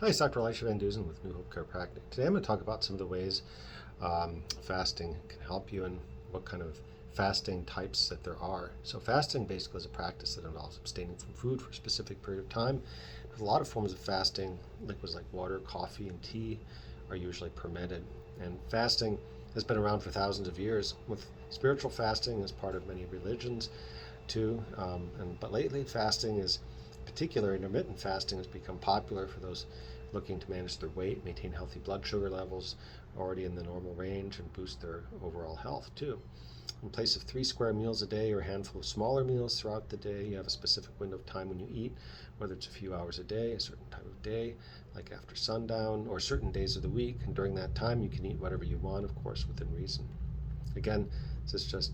Hi, it's Dr. Elisha Van Duzen with New Hope Chiropractic. Today I'm going to talk about some of the ways fasting can help you and what kind of fasting types that there are. So fasting basically is a practice that involves abstaining from food for a specific period of time. There's a lot of forms of fasting. Liquids like water, coffee, and tea are usually permitted. And fasting has been around for thousands of years, with spiritual fasting as part of many religions too. But lately fasting is particular intermittent fasting has become popular for those looking to manage their weight, maintain healthy blood sugar levels already in the normal range, and boost their overall health too. In place of 3 square meals a day or a handful of smaller meals throughout the day, you have a specific window of time when you eat, whether it's a few hours a day, a certain time of day, like after sundown, or certain days of the week. And during that time, you can eat whatever you want, of course, within reason. Again, this is just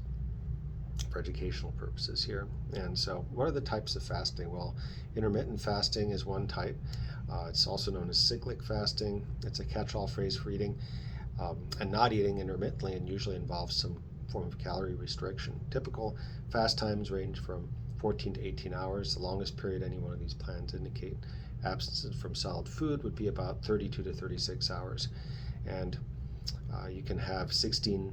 for educational purposes here. And so what are the types of fasting? Well, intermittent fasting is one type. It's also known as cyclic fasting. It's a catch-all phrase for eating and not eating intermittently, and usually involves some form of calorie restriction. Typical fast times range from 14 to 18 hours. The longest period any one of these plans indicate abstinence from solid food would be about 32 to 36 hours. And you can have 16-8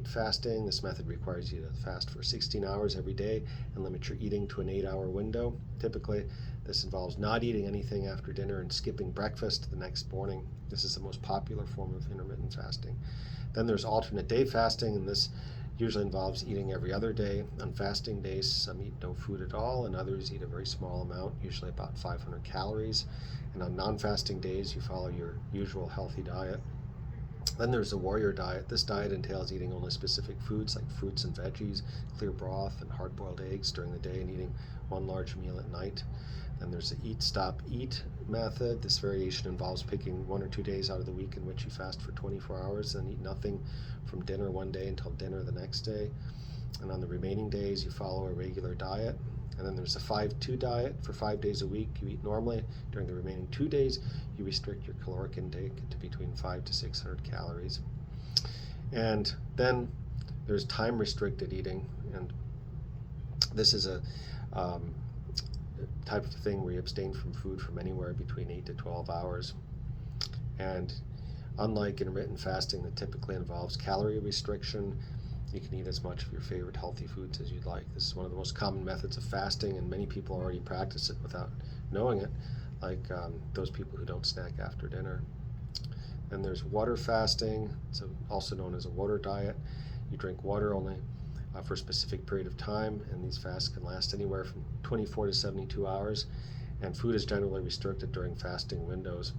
fasting. This method requires you to fast for 16 hours every day and limit your eating to an 8-hour window. Typically, this involves not eating anything after dinner and skipping breakfast the next morning. This is the most popular form of intermittent fasting. Then there's alternate day fasting, and this usually involves eating every other day. On fasting days, some eat no food at all, and others eat a very small amount, usually about 500 calories. And on non-fasting days, you follow your usual healthy diet. Then there's the warrior diet. This diet entails eating only specific foods like fruits and veggies, clear broth, and hard-boiled eggs during the day, and eating one large meal at night. Then there's the eat, stop, eat method. This variation involves picking 1 or 2 days out of the week in which you fast for 24 hours and eat nothing from dinner one day until dinner the next day. And on the remaining days, you follow a regular diet. And then there's a 5-2 diet. For 5 days a week, you eat normally. During the remaining 2 days, you restrict your caloric intake to between 500 to 600 calories. And then there's time-restricted eating, and this is a type of thing where you abstain from food from anywhere between 8 to 12 hours. And unlike intermittent fasting that typically involves calorie restriction, you can eat as much of your favorite healthy foods as you'd like. This is one of the most common methods of fasting, and many people already practice it without knowing it, like those people who don't snack after dinner. Then there's water fasting, so also known as a water diet. You drink water only for a specific period of time, and these fasts can last anywhere from 24 to 72 hours, and food is generally restricted during fasting windows.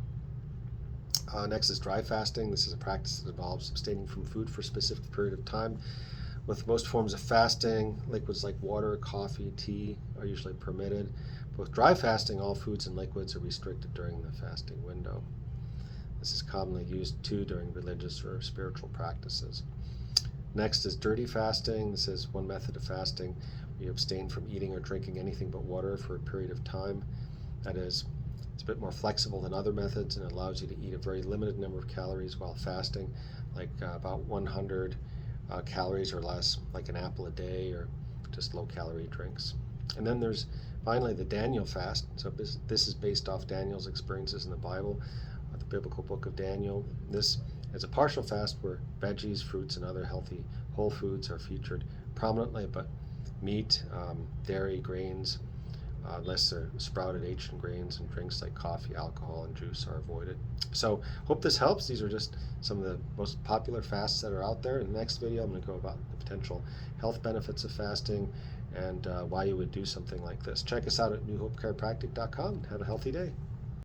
Next is dry fasting. This is a practice that involves abstaining from food for a specific period of time. With most forms of fasting, liquids like water, coffee, tea are usually permitted. But with dry fasting, all foods and liquids are restricted during the fasting window. This is commonly used too during religious or spiritual practices. Next is dirty fasting. This is one method of fasting where you abstain from eating or drinking anything but water for a period of time. That is, it's a bit more flexible than other methods, and it allows you to eat a very limited number of calories while fasting, like about 100 calories or less, like an apple a day, or just low-calorie drinks. And then there's finally the Daniel fast. So this is based off Daniel's experiences in the Bible, the biblical book of Daniel. This is a partial fast where veggies, fruits, and other healthy whole foods are featured prominently, but meat, dairy, grains, unless they're sprouted ancient grains, and drinks like coffee, alcohol, and juice are avoided. So hope this helps. These are just some of the most popular fasts that are out there. In the next video, I'm going to go about the potential health benefits of fasting and why you would do something like this. Check us out at newhopechiropractic.com. Have a healthy day.